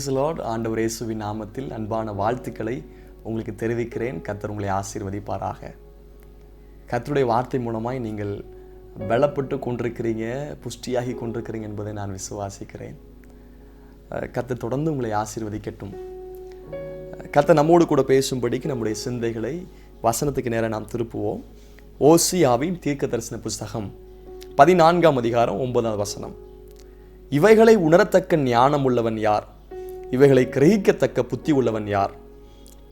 Price Lord. ஆண்டவர் இயேசுவின் நாமத்தில் அன்பான வாழ்த்துக்களை உங்களுக்கு தெரிவிக்கிறேன். கர்த்தர் உங்களை ஆசீர்வதிப்பாராக. கர்த்தருடைய வார்த்தை மூலமாய் நீங்கள் பலப்பட்டு கொண்டிருக்கிறீங்க, புஷ்டியாகி கொண்டிருக்கிறீங்க என்பதை நான் விசுவாசிக்கிறேன். கர்த்தர் தொடர்ந்து உங்களை ஆசீர்வதிக்கட்டும். கர்த்தர் நம்மோடு கூட பேசும்படிக்கு நம்முடைய சிந்தைகளை வசனத்துக்கு நேரம் நாம் திருப்புவோம். ஓசியாவின் தீர்க்கதரிசன புஸ்தகம் 14ஆம் அதிகாரம் 9ஆம் வசனம். இவைகளை உணரத்தக்க ஞானம் உள்ளவன் யார்? இவைகளை கிரகிக்கத்தக்க புத்தி உள்ளவன் யார்?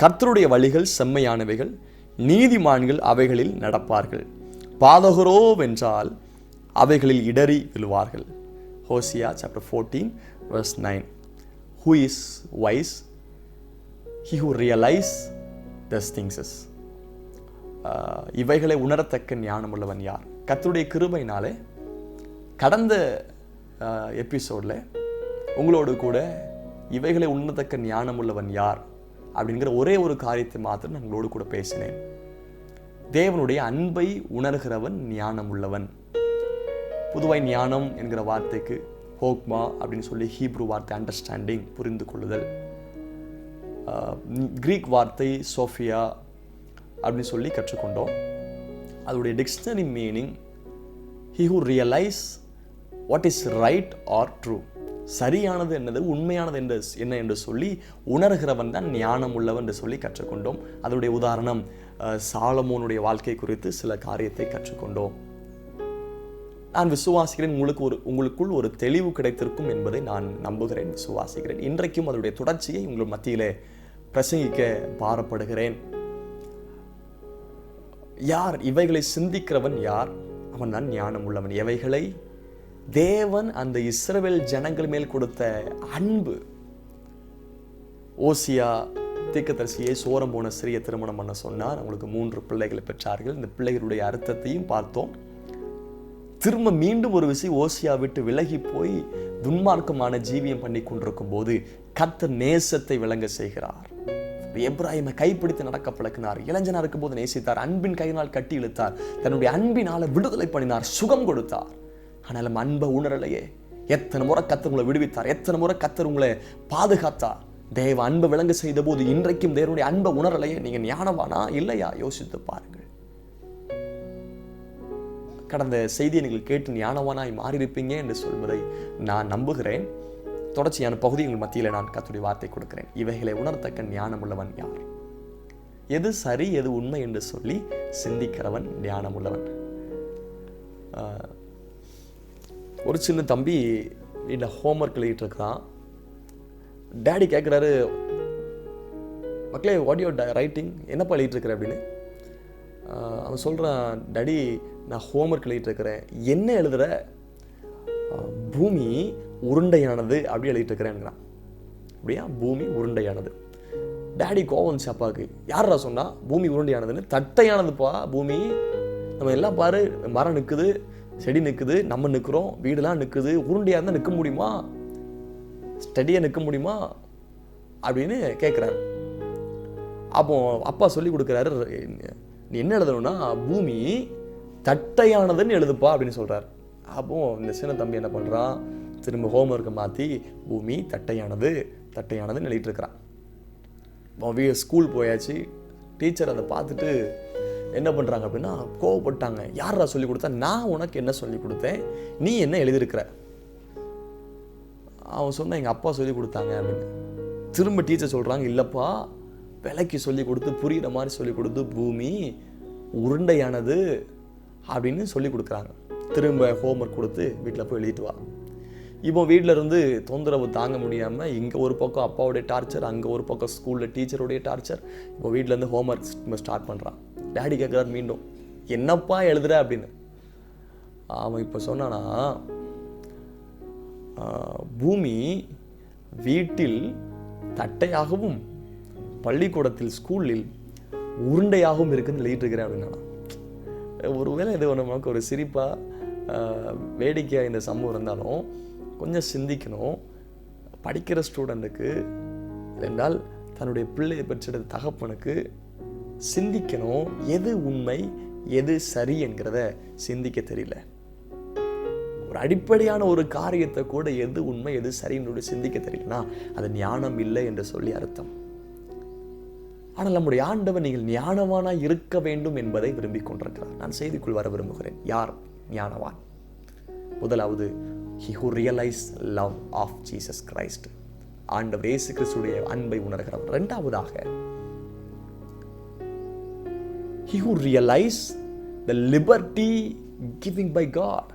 கர்த்தருடைய வழிகள் செம்மையானவைகள், நீதிமான்கள் அவைகளில் நடப்பார்கள். பாதகரோ வென்றால் அவைகளில் இடறி விழுவார்கள். Hosea chapter 14 verse 9. Who is wise? He who realize these things. இவைகளை உணரத்தக்க ஞானம் உள்ளவன் யார்? கர்த்தருடைய கிருபையினாலே கடந்த எபிசோடில் உங்களோடு கூட இவைகளை உணரத்தக்க ஞானம் உள்ளவன் யார் அப்படிங்கிற ஒரே ஒரு காரியத்தை மாத்திரம் நான் உங்களோடு கூட பேசினேன். தேவனுடைய அன்பை உணர்கிறவன் ஞானம் உள்ளவன். பொதுவாய் ஞானம் என்கிற வார்த்தைக்கு ஹோக்மா அப்படின்னு சொல்லி ஹீப்ரு வார்த்தை அண்டர்ஸ்டாண்டிங், புரிந்து கொள்ளுதல். கிரீக் வார்த்தை சோஃபியா அப்படின்னு சொல்லி கற்றுக்கொண்டோம். அதோடைய dictionary meaning he who realize what is right or true. சரியானது என்னது, உண்மையானது என்ன என்று சொல்லி உணர்கிறவன் தான் ஞானம் உள்ளவன் என்று சொல்லி கற்றுக்கொண்டோம். அதனுடைய உதாரணம் சாலமோனுடைய வாழ்க்கை குறித்து சில காரியத்தை கற்றுக்கொண்டோம். நான் விசுவாசிக்கிறேன் உங்களுக்குள் ஒரு தெளிவு கிடைத்திருக்கும் என்பதை நான் நம்புகிறேன், விசுவாசிக்கிறேன். இன்றைக்கும் அதனுடைய தொடர்ச்சியை உங்கள் மத்தியிலே பிரசங்கிக்க பாரப்படுகிறேன். யார் இவைகளை சிந்திக்கிறவன் யார்? அவன் தான் ஞானம் உள்ளவன். எவைகளை தேவன் அந்த இஸ்ரவேல் ஜனங்கள் மேல் கொடுத்த அன்பு. ஓசியா தீர்க்கதரிசியை சோரம் போன சிறிய திருமணம் பண்ண சொன்னார். அவங்களுக்கு 3 பிள்ளைகளை பெற்றார்கள். இந்த பிள்ளைகளுடைய அர்த்தத்தையும் பார்த்தோம். திரும்ப மீண்டும் ஒரு விஷயம் ஓசியா விட்டு விலகி போய் துன்மார்க்கமான ஜீவியம் பண்ணி கொண்டிருக்கும் போது கர்த்தர் நேசத்தை விளங்க செய்கிறார். எப்ராஹிமை கைப்பிடித்து நடக்க பழக்கினார். இளைஞனா இருக்கும் போது நேசித்தார். அன்பின் கையினால் கட்டி இழுத்தார். தன்னுடைய அன்பினால விடுதலை பண்ணினார், சுகம் கொடுத்தார். ஆனாலும் அன்பை உணரலையே. எத்தனை முறை கர்த்தர் உங்களை விடுவித்தார், எத்தனை முறை கர்த்தர் உங்களை பாதுகாத்தார். தேவ அன்பை விளங்க செய்த போது இன்றைக்கும் தேவனுடைய அன்பை உணரலையே. நீங்க ஞானவானா இல்லையா? யோசித்து பாருங்கள். கடந்த செய்தியை நீங்கள் கேட்டு ஞானவானாய் மாறியிருப்பீங்க என்று சொல்வதை நான் நம்புகிறேன். தொடர்ச்சியான பகுதி உங்கள் மத்தியில் நான் கர்த்தருடைய வார்த்தை கொடுக்கிறேன். இவைகளை உணரத்தக்க ஞானம் உள்ளவன் யார்? எது சரி எது உண்மை என்று சொல்லி சிந்திக்கிறவன் ஞானம் உள்ளவன். ஒரு சின்ன தம்பி வீட்டில் ஹோம்ஒர்க் எழுதிட்டு இருக்கான். டேடி கேட்குறாரு, மக்களே வாட் யூர் ரைட்டிங், என்னப்பா எழுதிட்டு இருக்கிற அப்படின்னு. அவன் சொல்கிறான், டேடி நான் ஹோம்ஒர்க் எழுதிட்டு இருக்கிறேன். என்ன எழுதுற? பூமி உருண்டையானது அப்படி எழுதிட்டு இருக்கிறேன்ங்கிறான். அப்படியா? பூமி உருண்டையானது. டேடி கோவம் வந்துச்சு அப்பாவுக்கு. யாரா சொன்னா பூமி உருண்டையானதுன்னு? தட்டையானதுப்பா பூமி. நம்ம எல்லாம் பாரு, மரம் நிற்குது, செடி நிற்குது, நம்ம நிற்கிறோம், வீடெல்லாம் நிற்குது. உருண்டையாக இருந்தால் நிற்க முடியுமா? ஸ்டடியாக நிற்க முடியுமா அப்படின்னு கேட்குறாரு. அப்போ அப்பா சொல்லி கொடுக்குறாரு, நீ என்ன எழுதணும்னா பூமி தட்டையானதுன்னு எழுதுப்பா அப்படின்னு சொல்கிறார். அப்போ இந்த சின்ன தம்பி என்ன பண்ணுறான், திரும்ப ஹோம்ஒர்க்கை மாற்றி பூமி தட்டையானதுன்னு எழுதிட்டு இருக்கிறான். ஸ்கூல் போயாச்சு. டீச்சர் அதை பார்த்துட்டு என்ன பண்ணுறாங்க அப்படின்னா கோவப்பட்டாங்க. யாரா சொல்லி கொடுத்தா? நான் உனக்கு என்ன சொல்லி கொடுத்தேன், நீ என்ன எழுதியிருக்கிற? அவன் சொன்ன எங்கள் அப்பா சொல்லி கொடுத்தாங்க அப்படின்னு. திரும்ப டீச்சர் சொல்கிறாங்க, இல்லைப்பா விலைக்கு சொல்லி கொடுத்து புரிகிற மாதிரி சொல்லி கொடுத்து பூமி உருண்டையானது அப்படின்னு சொல்லி கொடுக்குறாங்க. திரும்ப ஹோம்ஒர்க் கொடுத்து வீட்டில் போய் எழுதிட்டு வா. இப்போ வீட்டில் இருந்து தொந்தரவு தாங்க முடியாமல் இங்கே ஒரு பக்கம் அப்பாவுடைய டார்ச்சர், அங்கே ஒரு பக்கம் ஸ்கூலில் டீச்சருடைய டார்ச்சர். இப்போ வீட்டிலேருந்து ஹோம்ஒர்க் ஸ்டார்ட் பண்ணுறான். டேடி கேட்குறாரு மீண்டும், என்னப்பா எழுதுற அப்படின்னு. அவன் இப்போ சொன்னானா, பூமி வீட்டில் தட்டையாகவும் பள்ளிக்கூடத்தில் ஸ்கூலில் உருண்டையாகவும் இருக்குன்னு எழுதிட்டு இருக்கிறேன் அப்படின்னா. ஒருவேளை இது நமக்கு ஒரு சிரிப்பாக வேடிக்கையாக இந்த சம்பவம் இருந்தாலும் கொஞ்சம் சிந்திக்கணும். படிக்கிற ஸ்டூடெண்ட்டுக்கு இல்லைன்றால் தன்னுடைய பிள்ளையை பெற்றெடுத்த தகப்பனுக்கு சிந்திக்கணும். எது உண்மை எது சரி என்கிறத சிந்திக்க தெரியல. ஒரு அடிப்படையான ஒரு காரியத்தை கூட எது உண்மை எது சரின்னு சிந்திக்க தெரியலனா அது ஞானம் இல்லை என்று சொல்லி அர்த்தம். ஆனால் நம்முடைய ஆண்டவர் நீங்கள் ஞானவானாய் இருக்க வேண்டும் என்பதை விரும்பிக் கொண்டிருக்கிறார். நான் செய்திக்குள் வர விரும்புகிறேன். யார் ஞானவான்? முதலாவது, he who realized love of Jesus Christ. ஆண்டவர் இயேசு கிறிஸ்துடைய அன்பை உணர்கிறவர். இரண்டாவதாக, he who realized the liberty given by God.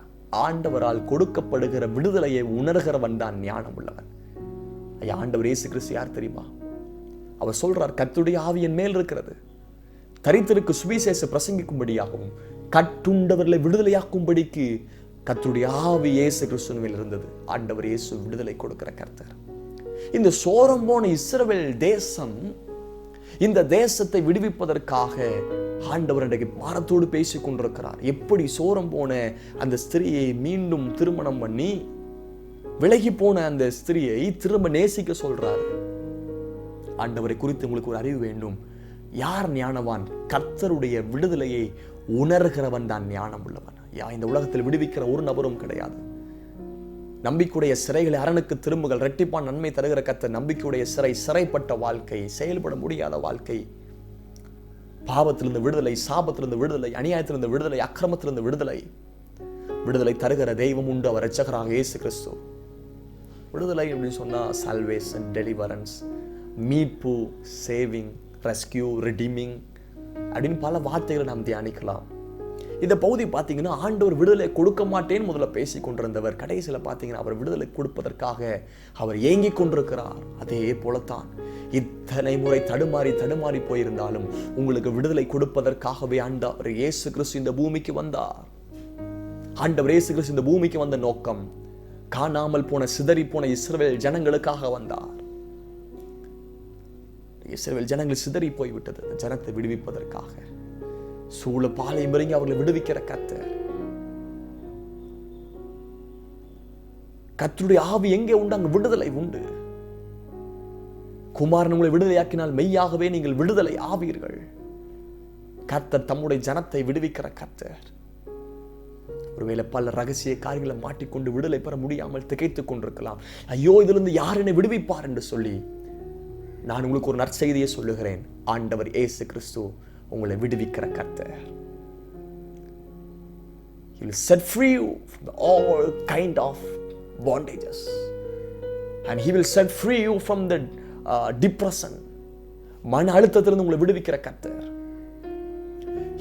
ஆண்டவரால் கொடுக்கப்படுகிற விடுதலையை உணர்கிறவன் தான் ஞானம் உள்ளவன். ஆண்டவர் இயேசு கிறிஸ்து யார் தெரியுமா? அவர் சொல்றார், கர்த்தருடைய ஆவி என் மேல் இருக்கிறது, தரித்திற்கு சுவிசேஷ பிரசங்கிக்கும்படியாகவும் கட்டுண்டவர்களை விடுதலையாக்கும்படிக்கு கர்த்தருடைய ஆவி இயேசு கிறிஸ்துவின் மேல் இருந்தது. ஆண்டவர் இயேசு விடுதலை கொடுக்கிற கர்த்தர். இந்த சோரம் போன இஸ்ரவேல் தேசம், இந்த தேசத்தை விடுவிப்பதற்காக ஆண்டவர் இன்றைக்கு பாரத்தோடு பேசிக் கொண்டிருக்கிறார். எப்படி சோரம் போன அந்த ஸ்திரியை மீண்டும் திருமணம் பண்ணி விலகி போன அந்த ஸ்திரியை திரும்ப நேசிக்க சொல்றார். ஆண்டவரை குறித்து உங்களுக்கு ஒரு அறிவு வேண்டும். யார் ஞானவான்? கர்த்தருடைய விடுதலையை உணர்கிறவன் தான் ஞானம் உள்ளவன். இந்த உலகத்தில் விடுவிக்கிற ஒரு நபரும் கிடையாது. நம்பிக்கையுடைய சிறைகளை அரணுக்கு திரும்புகள், இரட்டிப்பான் நன்மை தருகிற கர்த்தர். நம்பிக்கையுடைய சிறைப்பட்ட வாழ்க்கை, செயல்பட முடியாத வாழ்க்கை, பாவத்திலிருந்து விடுதலை, சாபத்திலிருந்து விடுதலை, அநியாயத்திலிருந்து விடுதலை, அக்கிரமத்திலிருந்து விடுதலை தருகிற தெய்வம் உண்டு. அவர் இரட்சகராக இயேசு கிறிஸ்து. விடுதலை அப்படின்னு சொன்னா சால்வேஷன், டெலிவரன்ஸ், மீட்பு, சேவிங், ரெஸ்கியூ, ரிடீமிங் அப்படின்னு பல வார்த்தைகளை நாம் தியானிக்கலாம். இந்த பகுதி பார்த்தீங்கன்னா ஆண்டவர் விடுதலை கொடுக்க மாட்டேன்னு முதல்ல பேசி கொண்டிருந்தவர், கடைசியில் பார்த்தீங்கன்னா அவர் விடுதலை கொடுப்பதற்காக அவர் ஏங்கிக் கொண்டிருக்கிறார். அதே போலத்தான் இத்தனை முறை தடுமாறி போயிருந்தாலும் உங்களுக்கு விடுதலை கொடுப்பதற்காகவே ஆண்டவர் இயேசு கிறிஸ்து இந்த பூமிக்கு வந்தார். ஆண்டவர் இயேசு கிறிஸ்து இந்த பூமிக்கு வந்த நோக்கம், காணாமல் போன சிதறி போன இஸ்ரவேல் ஜனங்களுக்காக வந்தார். இஸ்ரவேல் ஜனங்கள் சிதறி போய்விட்டது. ஜனத்தை விடுவிப்பதற்காக சூழ பாளையம் இறங்கி அவர்களை விடுவிக்கிற கர்த்தர். கர்த்தருடைய ஆவி எங்கே உண்டு அங்கு விடுதலை உண்டு. குமாரன் உங்களை விடுதலையாக்கினால் மெய்யாகவே நீங்கள் விடுதலை ஆவீர்கள். கர்த்தர் தம்முடைய ஜனத்தை விடுவிக்கிற கர்த்தர். ஒருவேளை பல ரகசிய காரியங்களை மாட்டிக்கொண்டு விடுதலை பெற முடியாமல் திகைத்துக் கொண்டிருக்கலாம். ஐயோ, இதிலிருந்து யார் என்னை விடுவிப்பார் என்று சொல்லி நான் உங்களுக்கு ஒரு நற்செய்தியை சொல்லுகிறேன். ஆண்டவர் இயேசு கிறிஸ்து உங்களை விடுவிக்கிற கர்த்தர். He will set free you from all kind of bondages, and he will set free you from the depression. மன அழுத்தத்திலிருந்து உங்களை விடுவிக்கிற கர்த்தர்.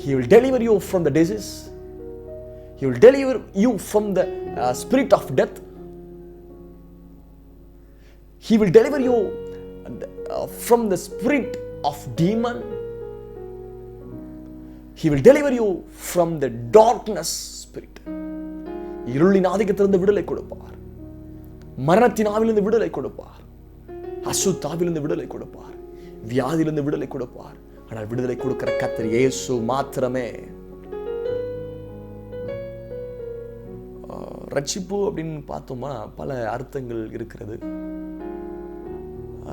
He will deliver you from the disease. He will deliver you from the spirit of death. He will deliver you from the spirit of demon. He will deliver you from the darkness spirit. இருளின் ஆதிக்கத்திலிருந்து விடுதலை கொடுப்பார். மரணத்தின் ஆவிலிருந்து விடுதலை கொடுப்பார். அசுத்தாவிலிருந்து விடுதலை கொடுப்பார். வியாதியிலிருந்து விடுதலை கொடுப்பார். ஆனால் விடுதலை கொடுக்கிற கர்த்தர் இயேசு மாத்திரமே. ரட்சிப்பு அப்படின்னு பார்த்தோமா பல அர்த்தங்கள் இருக்கிறது.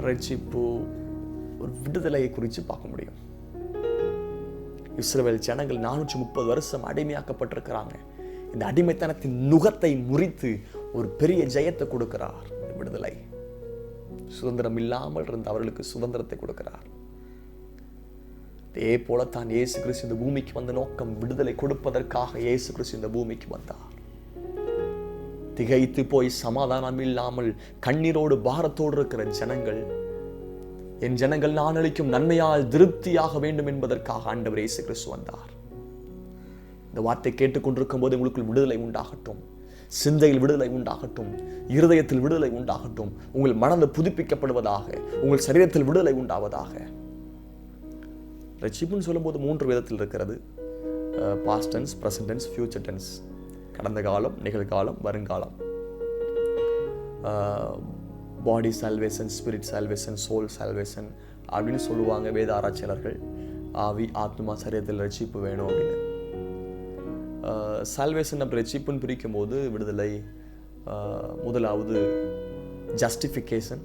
ரட்சிப்பு ஒரு விடுதலையை குறித்து பார்க்க முடியும். இஸ்ரவேல் ஜனங்கள் 430 வருஷம் அடிமையாக்கப்பட்டிருக்கிறாங்க. இந்த அடிமைத்தனத்தின் நுகத்தை முறித்து ஒரு பெரிய ஜெயத்தை கொடுக்கிறார். விடுதலை, சுதந்திரம் இல்லாமல் இருந்த அவர்களுக்கு சுதந்திரத்தை கொடுக்கிறார். அதே போலத்தான் இயேசு கிறிஸ்து இந்த பூமிக்கு வந்த நோக்கம் விடுதலை கொடுப்பதற்காக இயேசு கிறிஸ்து இந்த பூமிக்கு வந்தார். திகைத்து போய் சமாதானம் இல்லாமல் கண்ணீரோடு பாரத்தோடு இருக்கிற ஜனங்கள், என் ஜனங்கள் நான் அளிக்கும் நன்மையால் திருப்தியாக வேண்டும் என்பதற்காக ஆண்டவர் இயேசு கிறிஸ்து வந்தார். இந்த வார்த்தை கேட்டுக்கொண்டிருக்கும் போது உங்களுக்குள் விடுதலை உண்டாகட்டும், சிந்தையில் விடுதலை உண்டாகட்டும், இருதயத்தில் விடுதலை உண்டாகட்டும், உங்கள் மனது புதுப்பிக்கப்படுவதாக, உங்கள் சரீரத்தில் விடுதலை உண்டாவதாக. ரட்சிப்புன்னு சொல்லும்போது 3 விதத்தில் இருக்கிறது. Past tense, present tense, future tense. கடந்த காலம், நிகழ்காலம், வருங்காலம். Body salvation, spirit salvation, soul salvation அப்படின்னு சொல்லுவாங்க வேத ஆராய்ச்சியாளர்கள். ஆவி, ஆத்மா, சரீரத்தில் ரட்சிப்பு வேணும் அப்படின்னு. சால்வேஷன் அப்படி ரட்சிப்புன்னு பிரிக்கும் போது விடுதலை, முதலாவது ஜஸ்டிஃபிகேஷன்,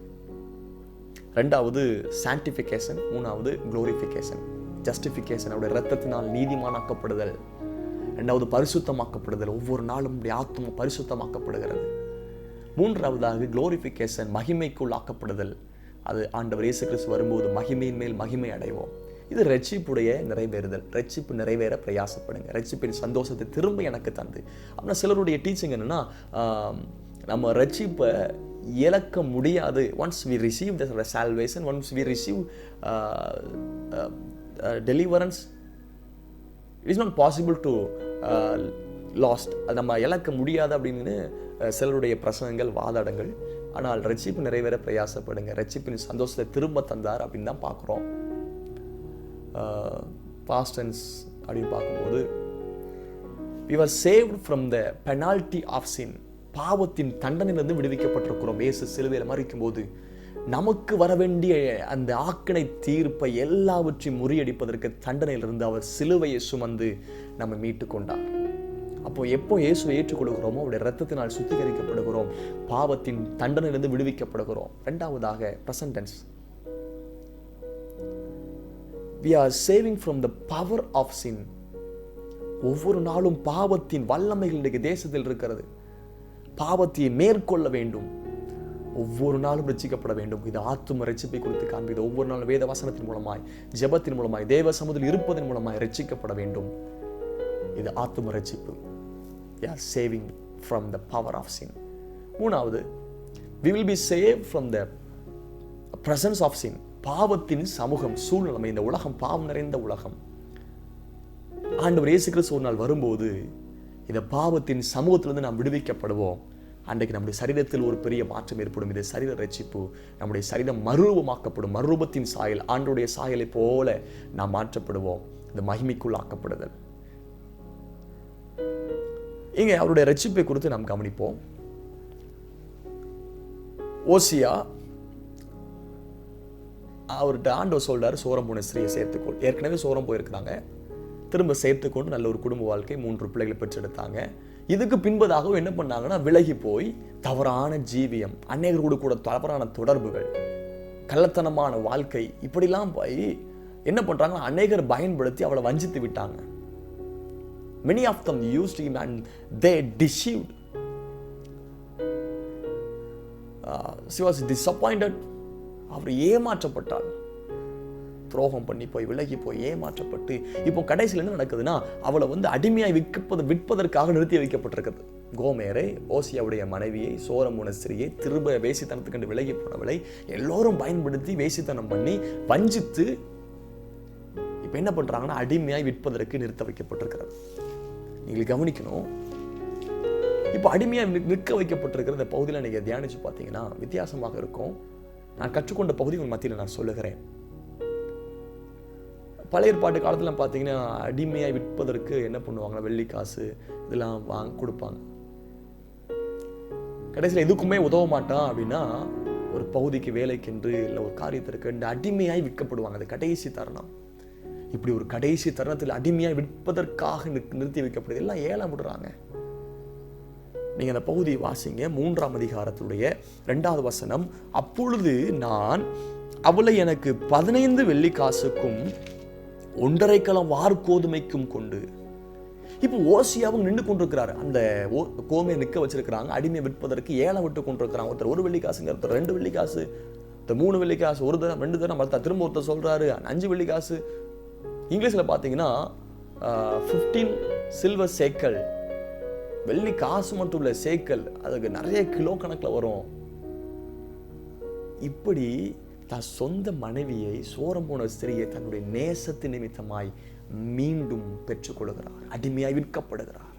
ரெண்டாவது சான்டிஃபிகேஷன், மூணாவது குளோரிஃபிகேஷன். ஜஸ்டிஃபிகேஷன் அவருடைய இரத்தத்தினால் நீதிமானாக்கப்படுதல், 2வது பரிசுத்தமாக்கப்படுதல், ஒவ்வொரு நாளும் நம்முடைய ஆத்தும பரிசுத்தமாக்கப்படுகிறது. 3வதாக குளோரிஃபிகேஷன், மகிமைக்குள்ளாக்கப்படுதல். அது ஆண்டவர் இயேசு கிறிஸ்து வரும்போது மகிமையின் மேல் மகிமை அடைவோம். இது ரட்சிப்புடைய நிறைவேறுதல். ரட்சிப்பு நிறைவேற பிரயாசப்படுங்க. ரட்சிப்பின் சந்தோஷத்தை திரும்ப எனக்கு தந்து. அப்படின்னா சிலருடைய டீச்சிங் என்னன்னா, நம்ம ரட்சிப்பை இழக்க முடியாது. Once we receive the salvation, once we receive deliverance, it is not possible to lost. அது நம்ம இழக்க முடியாது அப்படின்னு சிலருடைய பிரசங்கங்கள், வாதாடங்கள். ஆனால் ரட்சிப்பு நிறைவேற பிரயாசப்படுங்க. ரட்சிப்பின் சந்தோஷத்தை திரும்ப தந்தார் அப்படின்னு தான் பார்க்குறோம். பாஸ்ட் டென்ஸ் அப்படின்னு பார்க்கும்போது, we were saved from the penalty of sin. பாவத்தின் தண்டனையிலிருந்து விடுவிக்கப்பட்டிருக்கிறோம். இயேசு சிலுவையில் மரிக்கும் போது நமக்கு வர வேண்டிய அந்த ஆக்கினை தீர்ப்பை எல்லாவற்றையும் முறியடிப்பதற்கு தண்டனையிலிருந்து அவர் சிலுவையை சுமந்து நம்ம மீட்டு கொண்டார். அப்போ எப்போ இயேசுவை ஏற்றுக்கொள்கிறோமோ அவருடைய இரத்தத்தினால் சுத்திகரிக்கப்படுகிறோம், பாவத்தின் தண்டனையிலிருந்து விடுவிக்கப்படுகிறோம். 2வதாக present tense, we are saving from the power of sin. ஒவ்வொரு நாளும் பாவத்தின் வல்லமைகள் இன்றைக்கு தேசத்தில் இருக்கிறது. பாவத்தை மேற்கொள்ள வேண்டும், ஒவ்வொரு நாளும் ரட்சிக்கப்பட வேண்டும். இது ஆத்தும ரட்சிப்பை குறித்து காண்பிது. ஒவ்வொரு நாளும் வேத வசனத்தின் மூலமாய், ஜெபத்தின் மூலமாய், தேவ சமூகத்தில் இருப்பதன் மூலமாய் ரட்சிக்கப்பட வேண்டும். இது ஆத்தும ரட்சிப்பு. We are saving from the power of sin. 3வது, we will be saved from the presence of sin. பாவத்தின் சமூகம், சூழ்நிலை. இந்த உலகம் பாவம் நிறைந்த உலகம். ஆண்டவர் இயேசு கிறிஸ்து ஒரு நாள் வரும்போது இந்த பாவத்தின் சமூகத்திலிருந்து நாம் விடுவிக்கப்படுவோம். அன்றைக்கு நம்முடைய சரீரத்தில் ஒரு பெரிய மாற்றம் ஏற்படும். இது சரீர ரட்சிப்பு. நம்முடைய சரீரம் மறுரூபமாக்கப்படும். மறுரூபத்தின் சாயல், ஆண்டவருடைய சாயலை போல நாம் மாற்றப்படுவோம். இந்த மகிமைக்குள் ஆக்கப்படுதல். இங்கே அவருடைய ரட்சிப்பை குறித்து நாம் கவனிப்போம். ஓசியா, அவர்கிட்ட ஆண்டவர் சொல்றாரு, சோரம் போன ஸ்திரியை சேர்த்துக்கொள். ஏற்கனவே சோரம் போயிருக்கிறாங்க, திரும்ப சேர்த்துக்கொண்டு நல்ல ஒரு குடும்ப வாழ்க்கை, 3 பிள்ளைகளை பெற்றெடுத்தாங்க. இதுக்கு பின்பதாக என்ன பண்ணாங்கன்னா, விலகி போய் தவறான ஜீவியம், அநேகரோடு கூட தவறான தொடர்புகள், கள்ளத்தனமான வாழ்க்கை, இப்படிலாம் போய் என்ன பண்றாங்கன்னா, அநேகர் பயன்படுத்தி அவளை வஞ்சித்து விட்டாங்க. many of them used him and they deceived. She was disappointed. அவர் ஏமாற்றப்பட்டாள். துரோகம் பண்ணி போய், விலகி போய், ஏமாற்றப்பட்டு இப்போ கடைசியில் என்ன நடக்குதுன்னா, அவளை அடிமையாய் விற்பதற்காக நிறுத்தி வைக்கப்பட்டிருக்கிறது. கோமேரை, ஓசியாவுடைய மனைவியை, சோரமுன ஸ்திரியை, திரும்ப வேசித்தனத்துக்கு கண்டு விலகி போனவளை எல்லோரும் பயன்படுத்தி வேசித்தனம் பண்ணி வஞ்சித்து இப்ப என்ன பண்றாங்கன்னா, அடிமையாய் விற்பதற்கு நிறுத்த வைக்கப்பட்டிருக்கிறது. நீங்கள் கவனிக்கணும். இப்ப அடிமையாய் நிற்க வைக்கப்பட்டிருக்கிற இந்த பகுதியில் நீங்க தியானிச்சு பார்த்தீங்கன்னா வித்தியாசமாக இருக்கும். நான் கற்றுக்கொண்ட பகுதிகள் மத்தியில் நான் சொல்லுகிறேன். பழைய ஏற்பாட்டு காலத்துல பார்த்தீங்கன்னா, அடிமையாய் விற்பதற்கு என்ன பண்ணுவாங்கன்னா, வெள்ளி காசு இதெல்லாம் கொடுப்பாங்க. கடைசியில் எதுக்குமே உதவ மாட்டான் அப்படின்னா, ஒரு பகுதிக்கு வேலைக்கென்று இல்லை ஒரு காரியத்திற்கு இந்த அடிமையாய் விற்கப்படுவாங்க. அது கடைசி தருணம். இப்படி ஒரு கடைசி தருணத்தில் அடிமையாய் விற்பதற்காக நிறுத்தி வைக்கப்படுது. எல்லாம் ஏலம் விடுறாங்க. நீங்க அந்த பகுதியை வாசிங்க. 3ஆம் அதிகாரத்துடைய 2வது வசனம். அப்பொழுது நான் அவளை எனக்கு 15 வெள்ளி காசுக்கும் 1.5 கலம் வார்கோதுமைக்கும் கொண்டு. இப்போ ஓசியாவும் நின்று கொண்டிருக்கிறாரு. அந்த கோமையை நிற்க வச்சிருக்கிறாங்க. அடிமையை விற்பதற்கு ஏலம் விட்டு கொண்டிருக்கிறாங்க. ஒருத்தர் 1 வெள்ளி காசுங்க, ஒருத்தர் 2 வெள்ளி காசு, 3 வெள்ளி காசு, ஒரு தரம் 2 தரம், திரும்ப ஒருத்தர் சொல்றாரு 5 வெள்ளி காசு. இங்கிலீஷில் பார்த்தீங்கன்னா 15 சில்வர் சேக்கல். வெள்ளி காசு மட்டும் இல்லை, சேக்கல். அதுக்கு நிறைய கிலோ கணக்கில் வரும். இப்படி தன் சொந்த மனைவியை, சோரம் போன ஸ்திரியை தன்னுடைய நேசத்தின் நிமித்தமாய் மீண்டும் பெற்றுக்கொள்கிறார். அடிமையாய் விற்கப்படுகிறார்.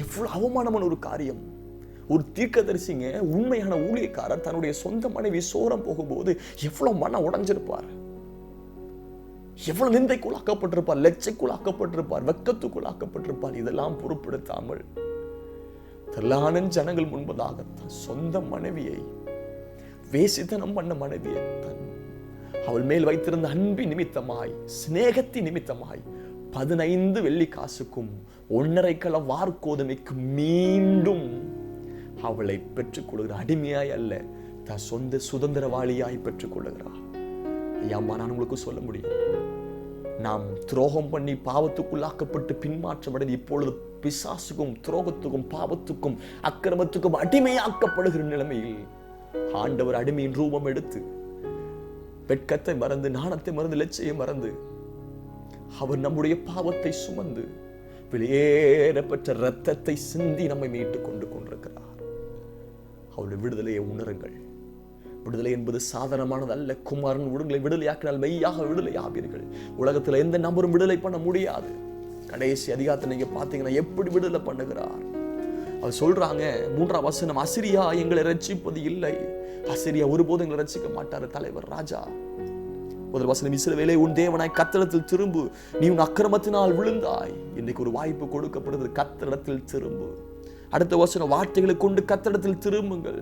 எவ்வளவு அவமானமான ஒரு காரியம். ஒரு தீர்க்கதரிசிங்க, உண்மையான ஊழியக்காரர் தன்னுடைய சொந்த மனைவி சோரம் போகும்போது எவ்வளவு மன உடைஞ்சிருப்பார், எவ்வளவு நிந்தைக்குள் ஆக்கப்பட்டிருப்பார், லட்சைக்குள் ஆக்கப்பட்டிருப்பார், வெக்கத்துக்குள் ஆக்கப்பட்டிருப்பார். இதெல்லாம் பொருட்படுத்தாமல் திரளான ஜனங்கள் முன்பதாக சொந்த மனைவியை, வேசித்தனம் பண்ண மனைவியை, அவள் மேல் வைத்திருந்த அன்பின் நிமித்தமாய், சிநேகத்தின் நிமித்தமாய் 15 வெள்ளி காசுக்கும் 1.5 கலம் வார்கோதுமைக்கும் மீண்டும் அவளை பெற்றுக் கொள்கிறார். அடிமையாய் அல்ல, தன் சொந்த சுதந்திரவாளியாய் பெற்றுக் கொள்கிறார். ஐயாம்மா, நான் உங்களுக்கு சொல்ல முடியும், நாம் துரோகம் பண்ணி பாவத்துக்குள்ளாக்கப்பட்டு பின்மாற்றமடைந்து இப்பொழுது பிசாசுக்கும் துரோகத்துக்கும் பாவத்துக்கும் அக்கிரமத்துக்கும் அடிமையாக்கப்படுகிற நிலைமையில் ஆண்டவர் அடிமையின் ரூபம் எடுத்து வெட்கத்தை மறந்து, நாணத்தை மறந்து, லட்சியை மறந்து அவர் நம்முடைய பாவத்தை சுமந்து வெளியேறப்பட்ட இரத்தத்தை சிந்தி நம்மை மீட்டுக் கொண்டிருக்கிறார். அவருடைய விடுதலையை உணருங்கள். விடுதலை என்பது சாதாரணமானது அல்ல. குமாரன் உங்களை விடுதலையாக்கினால் மெய்யாக விடுதலை ஆவீர்கள். உலகத்தில் எந்த நபரும் விடுதலை பண்ண முடியாது. கடைசி அதிகாரத்தை நீங்க பார்த்தீங்கன்னா எப்படி விடுதலை பண்ணுகிறார். அவர் சொல்றாங்க 3ஆம் வசனம், அசிரியா எங்களை ரட்சிப்பது இல்லை. அசிரியா ஒருபோதும் எங்களை ரட்சிக்க மாட்டாரு தலைவர் ராஜா. முதல் வசனம், இஸ்ரவேலே உன் தேவனாய் கர்த்தரிடத்தில் திரும்பு, நீ உன் அக்கிரமத்தினால் விழுந்தாய். இன்னைக்கு ஒரு வாய்ப்பு கொடுக்கப்படுது, கர்த்தரிடத்தில் திரும்பு. அடுத்த வசனம், வார்த்தைகளை கொண்டு கர்த்தரிடத்தில் திரும்புங்கள்.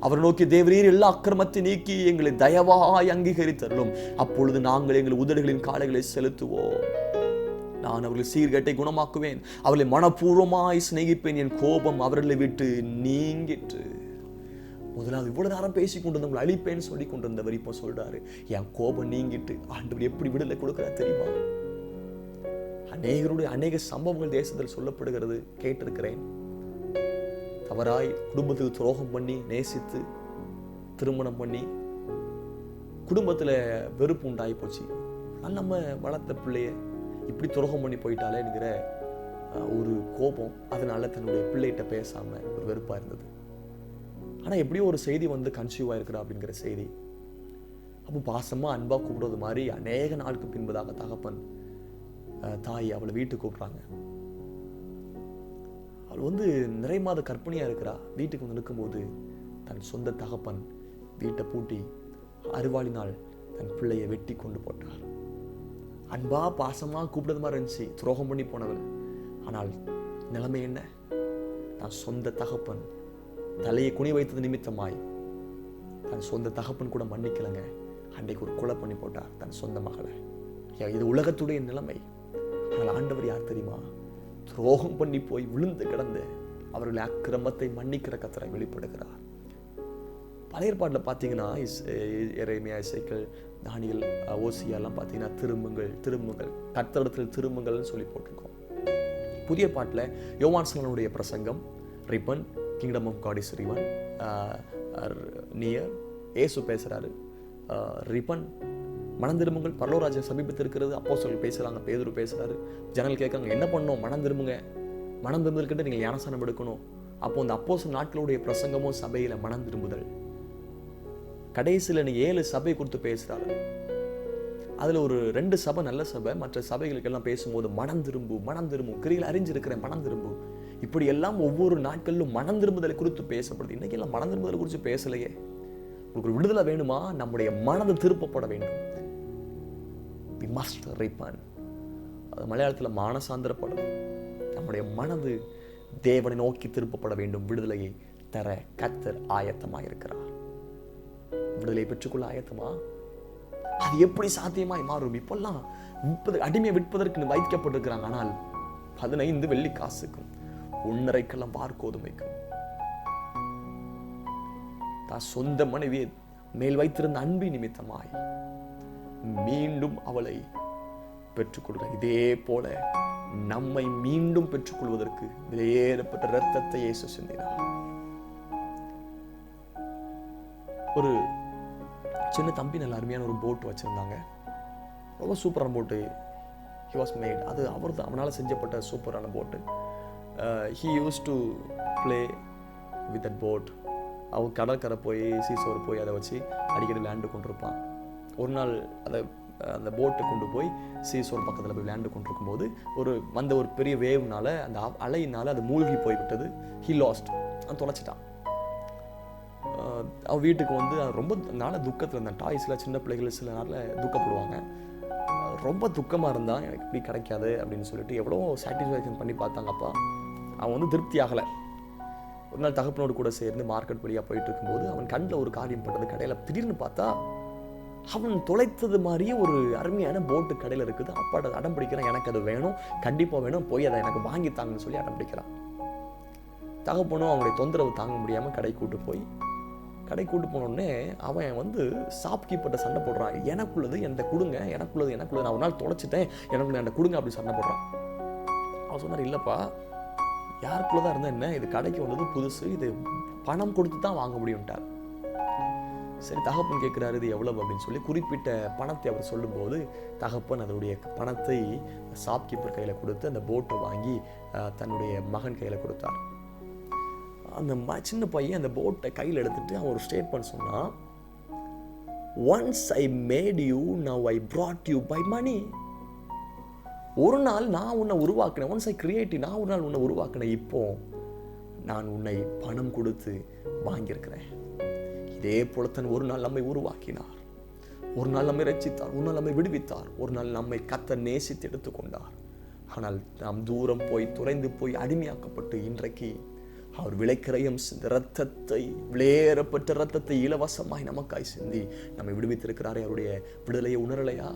அவர் நோக்கி, தேவரீர் எல்லா அக்கிரமத்தை நீக்கி எங்களை தயவாய் அங்கீகரித்தருளும். அப்பொழுது நாங்கள் எங்கள் உதடுகளின் காளைகளை செலுத்துவோம். நான் அவர்கள் சீர்கேட்டை குணமாக்குவேன், அவர்களை மனப்பூர்வமாய் சிநேகிப்பேன், என் கோபம் அவர்களை விட்டு நீங்கிற்று. முதலாவது இவ்வளவு நேரம் பேசிக்கொண்டு நம்மளை அழிப்பேன்னு சொல்லி கொண்டிருந்தவர் இப்போ சொல்றாரு, என் கோபம் நீங்கிட்டு. ஆண்டவர் எப்படி விடுதலை கொடுக்கிறார் தெரியுமா? அநேக சம்பவங்கள் தேசத்தில் சொல்லப்படுகிறது, கேட்டிருக்கிறேன். தவறாய் குடும்பத்துக்கு துரோகம் பண்ணி நேசித்து திருமணம் பண்ணி குடும்பத்துல வெறுப்பு உண்டாகி போச்சு. நம்ம வளர்த்த பிள்ளைய இப்படி துரோகம் பண்ணி போயிட்டாலே என்கிற ஒரு கோபம், அதனால தன்னுடைய பிள்ளைகிட்ட பேசாம ஒரு வெறுப்பா இருந்தது. ஆனா எப்படியோ ஒரு செய்தி வந்து கன்சீவ் ஆயிருக்கிறா அப்படிங்கிற செய்தி. அப்போ பாசமா அன்பா கூப்பிடுறது மாதிரி அநேக நாளுக்கு பின்பதாக தகப்பன் தாய் அவளை வீட்டுக்கு கூப்பிடுறாங்க. அவள் வந்து நிறை மாத கர்ப்பிணியா இருக்கிறா. வீட்டுக்கு வந்து நிற்கும்போது தன் சொந்த தகப்பன் வீட்டை பூட்டி அருவாளினால் தன் பிள்ளையை வெட்டி கொண்டு போட்டார். அன்பா பாசமா கூப்பிடுறது மாதிரி இருந்துச்சு துரோகம் பண்ணி போனவள். ஆனால் நிலைமை என்ன? தன் சொந்த தகப்பன் தலையை குனி வைத்தது நிமித்தமாய் தன் சொந்த தகப்பன் கூட மன்னிக்கலங்க. அன்றைக்கு ஒரு கொலை பண்ணி போட்டார் தன் சொந்த மகளை. இது உலகத்துடைய நிலைமை. ஆனால் ஆண்டவர் யார் தெரியுமா? துரோகம் பண்ணி போய் விழுந்து கிடந்த அவர்களை அக்கிரமத்தை மன்னிக்கிற கர்த்தரை வெளிப்படுகிறார். பழைய ஏற்பாட்டில் பார்த்தீங்கன்னா எரேமியா, எசேக்கியேல், தானியேல், ஓசியா எல்லாம் பார்த்தீங்கன்னா திரும்புங்கள் கர்த்தரிடத்தில் திரும்புங்கள்னு சொல்லி போட்டிருக்கோம். புதிய பாட்டில் யோவான் ஸ்நானனுடைய பிரசங்கம், repent, kingdom of God is near. Yesu பேசுறாரு, ரிப்பன், மனம் திரும்புங்கள், பரலோகராஜ்யம் சமீபத்திருக்கிறது. அப்போஸ்தலர்கள் பேசுறாங்க, பேதுரு பேசுறாரு. ஜனங்கள் கேட்கறாங்க, என்ன பண்ணணும்? மனம் திரும்புங்க. மனம் திரும்புதற்கிட்ட நீங்கள் ஞானஸ்நானம் எடுக்கணும். அப்போ அந்த அப்போஸ்தலர் நாட்களுடைய பிரசங்கமும் சபையில மனம் திரும்புதல். கடைசியில் 7 சபை கொடுத்து பேசுறாரு. அதுல ஒரு 2 சபை நல்ல சபை, மற்ற சபைகளுக்கெல்லாம் பேசும்போது மனம் திரும்பும், கிரியில் அறிஞ்சிருக்கிறேன், மனம் திரும்பு. இப்படி எல்லாம் ஒவ்வொரு நாட்களிலும் மனம் திரும்புதலை குறித்து பேசப்படுது. இன்னைக்கு எல்லாம் மனம் திரும்புதலை குறித்து பேசலையே. உங்களுக்கு ஒரு விடுதலை வேணுமா? நம்முடைய மனது திருப்பப்பட வேண்டும். We must repent. அது மலையாளத்தில் மானசாந்திரப்படும். நம்முடைய மனது தேவனை நோக்கி திருப்பப்பட வேண்டும். விடுதலையை தர கர்த்தர் ஆயத்தமாக இருக்கிறார். விடுதலை பெற்றுக்கொள்ள ஆயத்தமா? அது எப்படி சாத்தியமாய் மாறும்? இப்பெல்லாம் அடிமையை விற்பதற்கு வைக்கப்பட்டிருக்கிறாங்க. ஆனால் 15 வெள்ளி காசுக்கும் 1.5 வார்கோதுமைக்கும் தான் சொந்த மனைவியை மேல் வைத்திருந்த அன்பி நிமித்தமாய் மீண்டும் அவளை பெற்றுக்கொள்கிறார். இதே போல நம்மை மீண்டும் பெற்றுக்கொள்வதற்கு வெளியேறப்பட்ட இரத்தத்தை இயேசு சிந்தினார். ஒரு சின்ன தம்பி நல்ல அருமையான ஒரு போட் வச்சிருந்தாங்க. ரொம்ப சூப்பரான போட்டு he was made. அது அவனால் செஞ்சப்பட்ட சூப்பரான போட்டு. he used to play with that boat. அவன் கடற்கரை போய் சீசோர் போய் அதை வச்சு அடிக்கடி விளையாண்டு கொண்டிருப்பான். ஒரு நாள் அந்த போட்டை கொண்டு போய் சீசோர் பக்கத்தில் போய் விளையாண்டு கொண்டிருக்கும் போது ஒரு பெரிய வேவ்னால, அந்த அலையினால அது மூழ்கி போய்விட்டது. he lost. அவன் தொலைச்சிட்டான். அவன் வீட்டுக்கு வந்து ரொம்ப நாள துக்கத்தில் இருந்தான். டாய்ஸில் சின்ன பிள்ளைகள் சில நாளில் துக்கப்படுவாங்க. ரொம்ப துக்கமாக இருந்தான். எனக்கு இப்படி கிடைக்காது அப்படின்னு சொல்லிட்டு எவ்வளோ சாட்டிஸ்ஃபேக்ஷன் பண்ணி பார்த்தாங்க. அப்பா அவன் வந்து திருப்தி ஆகலை. ஒரு நாள் தகப்பனோடு கூட சேர்ந்து மார்க்கெட் வழியாக போயிட்டு இருக்கும்போது அவன் கண்ணில் ஒரு காரியம் பட்டது. கடையில் திடீர்னு பார்த்தா அவன் தொலைத்தது மாதிரியே ஒரு அருமையான போட்டு கடையில் இருக்குது. அப்பாட்ட அடம் பிடிக்கிறான், எனக்கு அது வேணும், கண்டிப்பாக வேணும், போய் அதை எனக்கு வாங்கித்தாங்கன்னு சொல்லி அடம் பிடிக்கிறான். தகப்பனும் அவனுடைய தொந்தரவு தாங்க முடியாமல் கடை கூட்டு போய் கடை கூட்டு போனோடனே அவன் ஷாப் கீப்பர்கிட்ட சண்டை போடுறான். எனக்குள்ளது என்கிட்ட கொடுங்க, எனக்குள்ளது நான் ஒரு நாள் தொலைச்சிட்டேன், எனக்குள்ள என்கிட்ட கொடுங்க அப்படி சண்டை போடுறான். அவன் சொன்னார், இல்லைப்பா, யாருக்குள்ளதான் இருந்தால் என்ன, இது கடைக்கு வந்தது புதுசு, இது பணம் கொடுத்து தான் வாங்க முடியும்ட்டார். சரி, தகப்பன் கேட்குறாரு இது எவ்வளவு அப்படின்னு சொல்லி குறிப்பிட்ட பணத்தை அவர் சொல்லும்போது தகப்பன் அதனுடைய பணத்தை ஷாப் கீப்பர் கையில் கொடுத்து அந்த போட்டை வாங்கி தன்னுடைய மகன் கையில் கொடுத்தார். அந்த சின்ன பையன் அந்த போட்டை கையில் எடுத்துட்டு அவன் ஒரு ஸ்டேட்மெண்ட் சொன்னான், once I made you, now I brought you by money. ஒரு நாள் நான் உன்னை உருவாக்கினேன், ஒன்ஸ் ஐ கிரியேட், நான் ஒரு நாள் உன்னை உருவாக்கினேன், இப்போ நான் உன்னை பணம் கொடுத்து வாங்கியிருக்கிறேன். இதே போலத்தான் ஒரு நாள் நம்மை உருவாக்கினார், ஒரு நாள் நம்மை ரட்சித்தார், ஒரு நாள் நம்மை விடுவித்தார், ஒரு நாள் நம்மை கர்த்தர் நேசித்து எடுத்துக்கொண்டார். ஆனால் நாம் தூரம் போய் துறைந்து போய் அடிமையாக்கப்பட்டு இன்றைக்கு அவர் விலைக்கிரயம் இரத்தத்தை, விலையேறப்பட்ட இரத்தத்தை இலவசமாய் நமக்காய் சிந்தி நம்மை விடுவித்திருக்கிறாரே. அவருடைய விடுதலையை உணரலையா?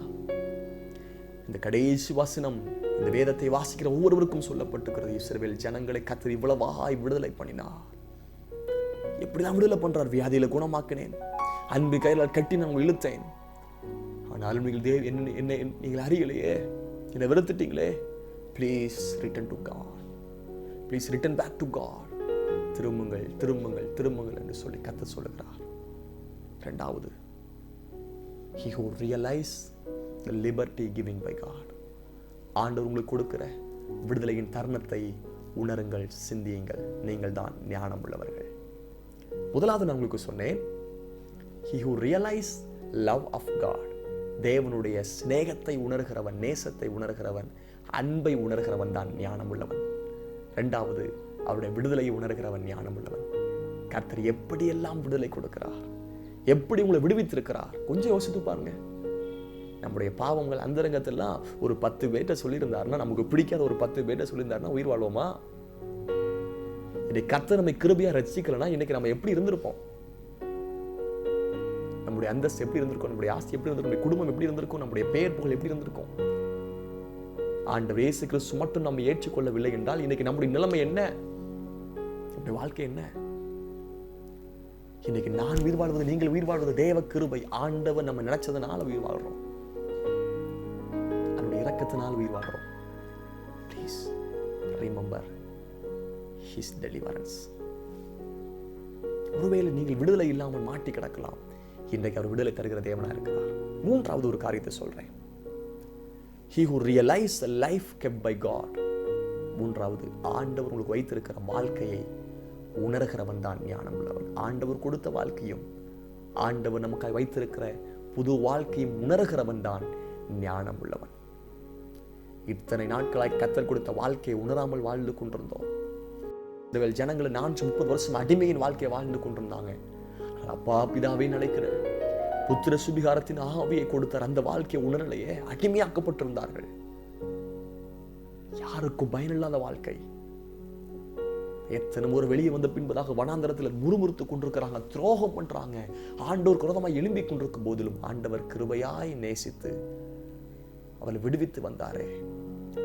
இந்த கடைசி வசனம் இந்த வேதத்தை வாசிக்கிற ஒவ்வொருவருக்கும் சொல்லப்பட்டிருக்கிறது. இஸ்ரவேல் ஜனங்களை கர்த்தர் இவ்வளவாய் விடுதலை பண்ணினார். எப்படிதான் விடுதலை பண்றார்? வியாதியில குணமாக்கினேன், அன்பு கையில் கட்டி நான் இழுத்தேன், ஆனாலும் நீங்கள் அறியலையே, என்னை வெறுத்துட்டீங்களே. Please return to God, please return back to God. திரும்புங்கள், திரும்புங்கள், திரும்புங்கள் என்று சொல்லி கர்த்தர் சொல்லுகிறார். இரண்டாவது, he who realize the liberty given by God. ஆண்டவர் உங்களுக்கு கொடுக்கிற விடுதலையின் தருணத்தை உணருங்கள், சிந்தியுங்கள். நீங்கள் தான் ஞானம் உள்ளவர்கள். முதலாவது நான் உங்களுக்கு சொன்னேன், he who realize love of God. தேவனுடைய சிநேகத்தை உணர்கிறவன், நேசத்தை உணர்கிறவன், அன்பை உணர்கிறவன் தான் ஞானம் உள்ளவன். இரண்டாவது, அவருடைய விடுதலையை உணர்கிறவன் ஞானம் உள்ளவன். கர்த்தர் எப்படியெல்லாம் விடுதலை கொடுக்கிறார், எப்படி உங்களை விடுவித்திருக்கிறார், கொஞ்சம் யோசித்து பாருங்க. நம்முடைய பாவங்கள் அந்தரங்கத்தெல்லாம் ஒரு 10 பேர்ட்ட சொல்லியிருந்தாருன்னா, நமக்கு பிடிக்காத ஒரு 10 பேர்ட்ட சொல்லியிருந்தாருன்னா உயிர் வாழ்வோமா? இன்னைக்கு கர்த்தர் நம்மை கிருபையா ரட்சிக்கலனா இன்னைக்கு நம்ம எப்படி இருந்திருப்போம்? நம்முடைய அந்தஸ்து எப்படி இருந்திருக்கும், நம்முடைய ஆஸ்தி எப்படி இருந்திருக்கும், நம்முடைய குடும்பம் எப்படி இருந்திருக்கும், நம்முடைய பெயர் புகழ் எப்படி இருந்திருக்கும்? ஆண்டவர் இயேசு கிறிஸ்து மட்டும் நம்ம ஏற்றுக்கொள்ளவில்லை என்றால் இன்னைக்கு நம்முடைய நிலைமை என்ன, நம்முடைய வாழ்க்கை என்ன? இன்னைக்கு நான் உயிர் வாழ்வது, நீங்கள் உயிர் வாழ்வது தேவ கிருபை. ஆண்டவர் நம்ம நினைச்சதுனால உயிர் வாழ்றோம், அவருடைய இரக்கத்தினால் உயிர் வாழ்றோம். Please remember his deliverance. ஒருவேளை நீங்கள் விடுதலை இல்லாமல் மாட்டி கிடக்கலாம், இன்றைக்கு அவர் விடுதலை தருகிற தேவனா இருக்கிறார். மூன்றாவது ஒரு காரியத்தை சொல்றேன், he who realize the life kept by God. மூன்றாவது, ஆண்டவர் உங்களுக்கு வைத்திருக்கிற வாழ்க்கையை உணர்கிறவன் தான் ஞானம் உள்ளவன். ஆண்டவர் கொடுத்த வாழ்க்கையும் ஆண்டவர் நமக்காக வைத்திருக்கிற புது வாழ்க்கையும் உணர்கிறவன் தான் ஞானம் உள்ளவன். இத்தனை நாட்களாய் கர்த்தர் கொடுத்த வாழ்க்கையை உணராமல் வாழ்ந்து கொண்டிருந்தோம். ஜனங்களை 430 வருஷம் அடிமையின் வாழ்க்கையை வாழ்ந்து கொண்டிருந்தாங்க. அப்பா பிதாவே நினைக்கிற புத்திர சுபிகாரத்தின் ஆவியை கொடுத்தார், அந்த வாழ்க்கையை உணரலையே, அடிமையாக்கப்பட்டிருந்தார்கள். யாருக்கும் பயனில்லாத வாழ்க்கை. எத்தனை ஒரு வெளியே வந்த பின்பதாக வனாந்தரத்தில் முறுமுறுத்து கொண்டிருக்கிறாங்க, துரோகம் பண்றாங்க. ஆண்டவர் குரோதமாய் எழும்பி கொண்டிருக்கும் போதிலும் ஆண்டவர் கிருபையாய் நேசித்து அவளை விடுவித்து வந்தாரே,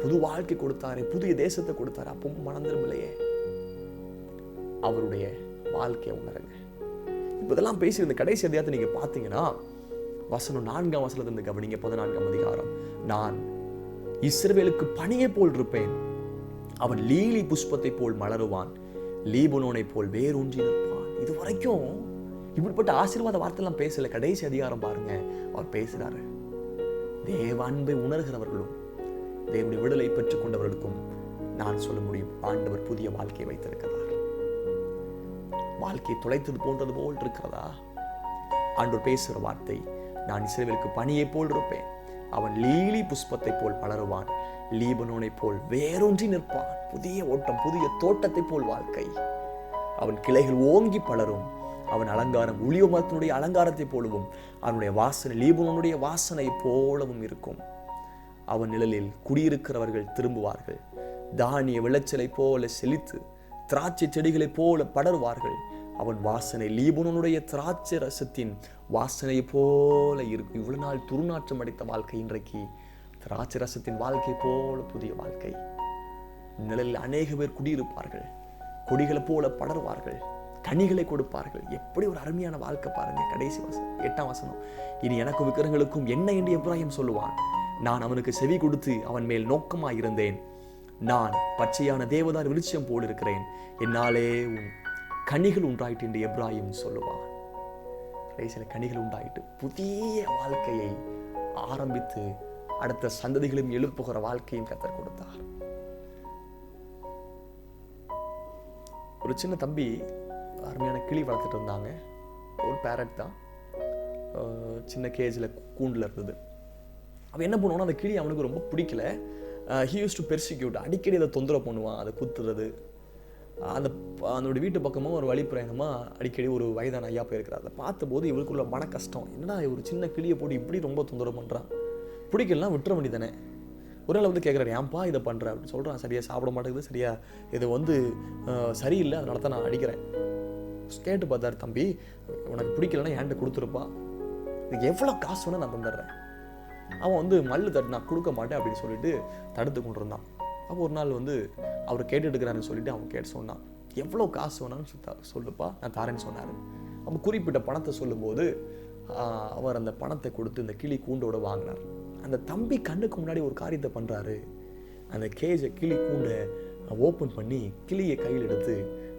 புது வாழ்க்கை கொடுத்தாரே, புதிய தேசத்தை கொடுத்தாரு. அப்பவும் மனம் திரும்பலையே. அவருடைய வாழ்க்கையை உணருங்க. இப்ப இதெல்லாம் பேசி இந்த கடைசி அத்தியாயத்தை நீங்க பாத்தீங்கன்னா, வசனம் 4ஆம் வசனத்திலிருந்து கவனிங்க. 14ஆம் அதிகாரம், நான் இஸ்ரவேலுக்கு பனியை போல் இருப்பேன், அவன் லீலி புஷ்பத்தை போல் மலருவான், லீபனோனை போல் வேரூன்றி நிற்பான். இது வரைக்கும் இப்படிப்பட்ட ஆசீர்வாத வார்த்தைலாம் பேசல. கடைசி அதிகாரம் பாருங்க, அவர் பேசுறாரு. தேவ அன்பை உணர்கிறவர்களும் தேவனுடைய விடுதலை பெற்றுக் கொண்டவர்களுக்கும் நான் சொல்ல முடியும், ஆண்டவர் புதிய வாழ்க்கையை வைத்திருக்கிறார். வாழ்க்கை தொலைத்தது போன்றது போல் இருக்கிறதா? ஆண்டவர் பேசுகிற வார்த்தை, நான் இஸ்ரவேலுக்கு பனியை போல் இருப்பேன், அவன் லீலி புஷ்பத்தை போல் மலருவான், லீபனோனை போல் வேரூன்றி நிற்பான். புதிய ஓட்டம், புதிய தோட்டத்தை போல் வாழ்க்கை. அவன் கிளைகள் ஓங்கி பலரும், அவன் அலங்காரம் ஒலிவ மரத்தினுடைய அலங்காரத்தை போலவும், அவனுடைய வாசனை லீபனோனுடைய வாசனை போலவும் இருக்கும். அவன் நிழலில் குடியிருக்கிறவர்கள் திரும்புவார்கள், தானிய விளைச்சலை போல செழித்து திராட்சை செடிகளை போல படருவார்கள். அவன் வாசனை லீபனோனுடைய திராட்சை ரசத்தின் வாசனை போல இருக்கும். இவ்வளவு நாள் துர்நாற்றம் அடித்த வாழ்க்கை இன்றைக்கு திராட்சை ரசத்தின் வாழ்க்கை போல புதிய வாழ்க்கை. நிழலில் அநேக பேர் குடியிருப்பார்கள், கொடிகளை போல படருவார்கள். கனிகளை கொடுப்பார்கள். எப்படி ஒரு அருமையான வாழ்க்கை பாருங்க. கடைசி வசனம் 8ஆம் வசனம், இனி எனக்கும் விக்கிரகங்களுக்கும் என்ன என்று எப்ராஹிம் சொல்லுவான். நான் அவனுக்கு செவி கொடுத்து அவன் மேல் நோக்கமாய் இருந்தேன். நான் பச்சையான தேவதார் விருட்சம் போல் இருக்கிறேன், என்னாலே உன் கனிகள் உண்டாயிட்டு என்று எப்ராஹிம் சொல்லுவான். கடைசியில் கனிகள் உண்டாயிட்டு புதிய வாழ்க்கையை ஆரம்பித்து அடுத்த சந்ததிகளும் எழுப்புகிற வாழ்க்கையும் கர்த்தர் கொடுத்தார். ஒரு சின்ன தம்பி அருமையான கிளி வளர்த்துட்டு இருந்தாங்க. ஒரு பேரட் தான், சின்ன கேஜில் கூண்டில் இருந்தது. அவன் என்ன பண்ணுவான்னா, அந்த கிளி அவனுக்கு ரொம்ப பிடிக்கல. ஹி யூஸ் டு பெர்சிக்யூட், அடிக்கடி அதை தொந்தரவு பண்ணுவான், அதை குத்துறது. அதோட வீட்டு பக்கமும் ஒரு வழி பிரயாணமாக அடிக்கடி ஒரு வயதான ஐயா போயிருக்கிறார். அதை பார்த்தபோது இவருக்குள்ள மன கஷ்டம். என்னடா ஒரு சின்ன கிளியை போட்டு இப்படி ரொம்ப தொந்தரவு பண்ணுறான், பிடிக்கலாம் விட்டுற வேண்டியதானே. ஒரு நாள் கேட்குறாரு, ஏன்பா இதை பண்ணுற அப்படின்னு சொல்கிறான். சரியாக சாப்பிட மாட்டேங்குது, சரியாக இது சரியில்லை, அதனால தான் நான் அடிக்கிறேன். கேட்டு பார்த்தாரு, தம்பி உனக்கு பிடிக்கலன்னா என்கிட்ட கொடுத்துருப்பா, இதுக்கு எவ்வளோ காசு வேணால் நான் தந்துடுறேன். அவன் மல்லு தட்டு நான் கொடுக்க மாட்டேன் அப்படின்னு சொல்லிட்டு தடுத்து கொண்டு இருந்தான். அப்போ ஒரு நாள் அவர் கேட்டுட்டு இருக்கிறாருன்னு சொல்லிட்டு அவன் கேட்டு சொன்னான், எவ்வளோ காசு வேணாலும் சொல்லுப்பா நான் தாரேன்னு சொன்னார். அவன் குறிப்பிட்ட பணத்தை சொல்லும்போது அவர் அந்த பணத்தை கொடுத்து இந்த கிளி கூண்டோட வாங்கினார். அந்த தம்பி கண்ணுக்கு முன்னாடி ஒரு காரியத்தை பண்ணுறாரு. அந்த கிளி கூண்டை ஓப்பன் பண்ணி கிளியை கையில் எடுத்து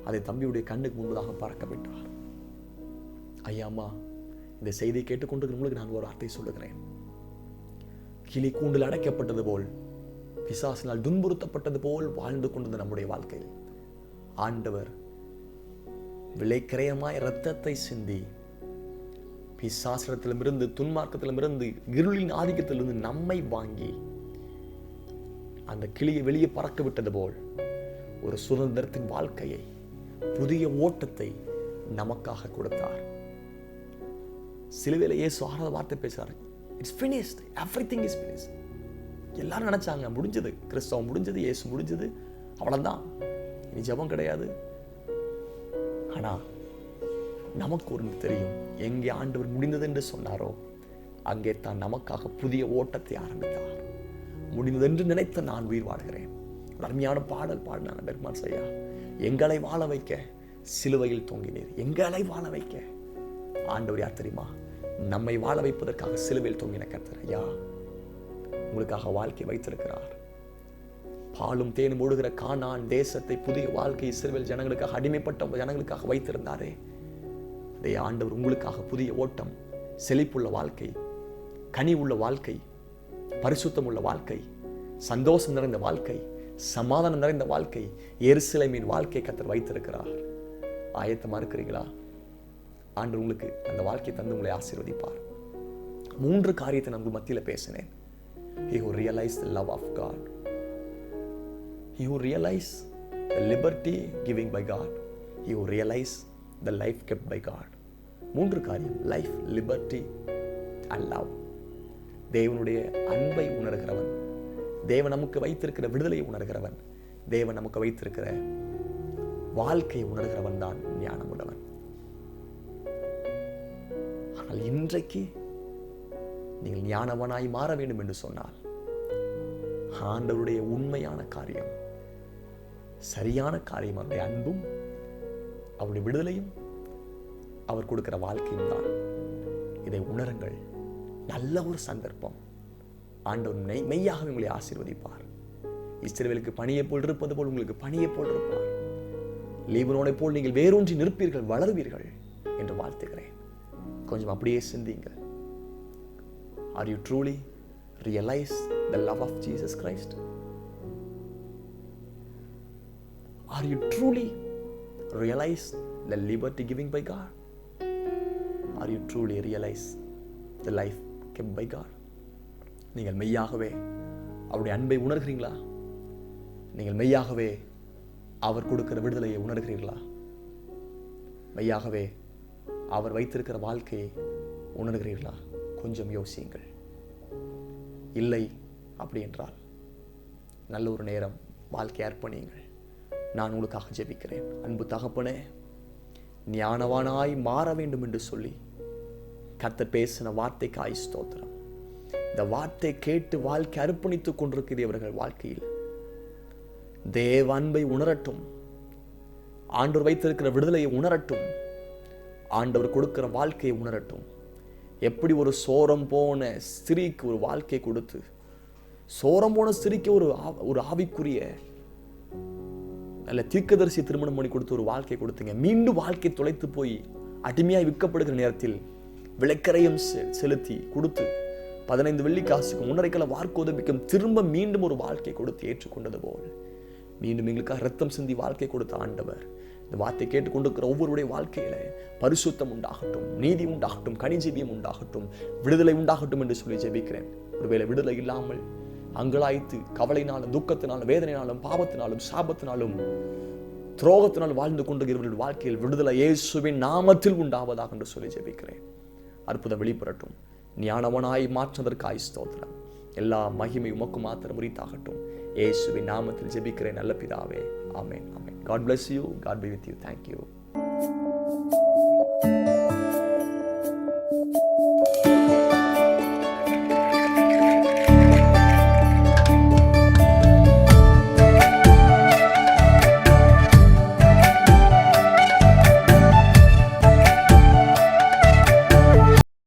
அதை தம்பியுடைய கண்ணுக்கு முன்பதாக பறக்க விட்டார். ஐயாம்மா, இந்த செய்தியை கேட்டுக்கொண்டிருக்கிறவங்களுக்கு நான் ஒரு வார்த்தை சொல்லுகிறேன். கிளி கூண்டில் அடைக்கப்பட்டது போல், பிசாசினால் துன்புறுத்தப்பட்டது போல் வாழ்ந்து கொண்டிருந்த நம்முடைய வாழ்க்கையில் ஆண்டவர் விலைக்கிரயமாய் இரத்தத்தை சிந்தி பிசாசிடத்திலிருந்து, துன்மார்க்கத்திலிருந்து, இருளின் ஆதிக்கத்திலிருந்து நம்மை வாங்கி அந்த கிளியை வெளியே பறக்க விட்டது போல் ஒரு சுதந்திரத்தின் வாழ்க்கையை, புதிய ஓட்டத்தை நமக்காக கொடுத்தார். சிலுவையில் இயேசு ஆறாவது வார்த்தை பேசுறாரு, it's finished, everything is finished. எல்லாரும் நினைச்சாங்க முடிஞ்சது, கிறிஸ்தவம் முடிஞ்சது, இயேசு முடிஞ்சது, அவ்வளவுதான், இனி ஜெபம் கிடையாது. ஆனா நமக்கு ஒன்று தெரியும், எங்கே ஆண்டவர் முடிந்தது என்று சொன்னாரோ அங்கே தான் நமக்காக புதிய ஓட்டத்தை ஆரம்பித்தார். முடிந்தது என்று நினைத்த நான் உயிர் வாழ்கிறேன். ஒரு அருமையான பாடல் பாடினாங்க பெர்க்மான்ஸ் ஐயா. எங்களை வாழ வைக்க சிலுவையில் தொங்கினீர், எங்களை வாழ வைக்க. ஆண்டவர் யார் தெரியுமா? நம்மை வாழ வைப்பதற்காக சிலுவையில் தொங்கின கர்த்தர். ஐயா, உங்களுக்காக வாழ்க்கை வைத்திருக்கிறார். பாலும் தேனும் ஓடுகிற கானான் தேசத்தை, புதிய வாழ்க்கை இஸ்ரவேல் ஜனங்களுக்காக, அடிமைப்பட்ட ஜனங்களுக்காக வைத்திருந்தாரே, அதே ஆண்டவர் உங்களுக்காக புதிய ஓட்டம், செழிப்புள்ள வாழ்க்கை, கனி உள்ள வாழ்க்கை, பரிசுத்தம் உள்ள வாழ்க்கை, சந்தோஷம் நிறைந்த வாழ்க்கை, சமாதானம் நிறைந்த வாழ்க்கை, எருசலேமின் வாழ்க்கை கர்த்தர் வைத்திருக்கிறார். ஆயத்தமா இருக்கிறீங்களா? ஆண்டவர் உங்களுக்கு அந்த வாழ்க்கையை தந்து உங்களை ஆசீர்வதிப்பார். 3 காரியத்தை நம்ம மத்தியில் பேசினேன். He who realized the love of God, he who realized the liberty giving by God, he who realized the life kept by God. 3 காரியம், லைஃப், லிபர்ட்டி அண்ட் லவ். தேவனுடைய அன்பை உணர்கிறவன், தேவன் நமக்கு வைத்திருக்கிற விடுதலையை உணர்கிறவன், தேவன் நமக்கு வைத்திருக்கிற வாழ்க்கையை உணர்கிறவன் தான் ஞானம் உள்ளவன். ஆனால் இன்றைக்கு நீங்கள் ஞானவனாய் மாற வேண்டும் என்று சொன்னால் ஆண்டவருடைய உண்மையான காரியம், சரியான காரியம், அவருடைய அன்பும் அவருடைய விடுதலையும் அவர் கொடுக்கிற வாழ்க்கையும் தான். இதை உணருங்கள். நல்ல ஒரு சந்தர்ப்பம். ஆண்டவர் மெய்யாகவே உங்களை ஆசீர்வதிப்பார். இஸ்ரவேலுக்கு பனியை போல் இருப்பது போல் உங்களுக்கு பனியை போல் இருப்பார். லீபனோனை போல் நீங்கள் வேரூன்றி நிற்பீர்கள், வளருவீர்கள் என்று வாழ்த்துகிறேன். கொஞ்சம் அப்படியே சிந்திங்க. Are you truly realize the love of Jesus Christ? Are you truly realize the liberty giving by God? Are you truly realize the life kept by God? நீங்கள் மெய்யாகவே அவருடைய அன்பை உணர்கிறீங்களா? நீங்கள் மெய்யாகவே அவர் கொடுக்கிற விடுதலையை உணர்கிறீர்களா? மெய்யாகவே அவர் வைத்திருக்கிற வாழ்க்கையை உணர்கிறீர்களா? கொஞ்சம் யோசியுங்கள். இல்லை அப்படி என்றால் நல்ல ஒரு நேரம் வாழ்க்கை அர்ப்பணியுங்கள். நான் உங்களுக்காக ஜெபிக்கிறேன். அன்பு தகப்பனே, ஞானவானாய் மாற வேண்டும் என்று சொல்லி கர்த்தர் பேசின வார்த்தைக்காய் ஸ்தோத்திரம். இந்த வார்த்தை கேட்டு வாழ்க்கை அர்ப்பணித்துக் கொண்டிருக்கிறவர்கள் வாழ்க்கையில் தேவ அன்பை உணரட்டும். ஆண்டவர் வைத்திருக்கிற விடுதலையை உணரட்டும். ஆண்டவர் கொடுக்கிற வாழ்க்கையை உணரட்டும். எப்படி ஒரு சோரம் போன ஸ்திரீக்கு ஒரு வாழ்க்கை கொடுத்து, சோரம் போன ஸ்திரீக்கு ஒரு ஆவிக்குரிய நல்ல தீர்க்கதரிசி திருமணம் பண்ணி கொடுத்து ஒரு வாழ்க்கை கொடுத்தீங்க. மீண்டும் வாழ்க்கை தொலைத்து போய் அடிமையாய் விற்கப்படுகிற நேரத்தில் விலைக்கரையும் செலுத்தி கொடுத்து 15 வெள்ளி காசுக்கும் 1.5 கிலோ வார்க்கோதபிக்கும் திரும்ப மீண்டும் ஒரு வாழ்க்கை கொடுத்து ஏற்றுக்கொண்டது போல் மீண்டும் எங்களுக்காக ரத்தம் சிந்தி வாழ்க்கை கொடுத்த ஆண்டவர் இந்த வார்த்தை கேட்டுக்கொண்டிருக்கிற ஒவ்வொருடைய வாழ்க்கையில பரிசுத்தம் உண்டாகட்டும், நீதி உண்டாகட்டும், கனிஜீவியம் உண்டாகட்டும், விடுதலை உண்டாகட்டும் என்று சொல்லி ஜெபிக்கிறேன். ஒருவேளை விடுதலை இல்லாமல் அங்கலாய்த்து கவலையினாலும் துக்கத்தினாலும் வேதனையினாலும் பாவத்தினாலும் சாபத்தினாலும் துரோகத்தினால் வாழ்ந்து கொண்டிருக்கிறவர்கள் வாழ்க்கையில் விடுதலை இயேசுவின் நாமத்தில் உண்டாவதாக என்று சொல்லி ஜெபிக்கிறேன். அற்புதம் வெளிப்படட்டும். ஞானவனாய் மாற்றுவதற்காய் ஸ்தோத்திரம். எல்லா மகிமை உமக்கு மாத்திரம் உரித்தாகட்டும். இயேசுவின் நாமத்தில் ஜெபிக்கிறேன் நல்ல பிதாவே. ஆமென், ஆமென். God bless you. God be with you. Thank you.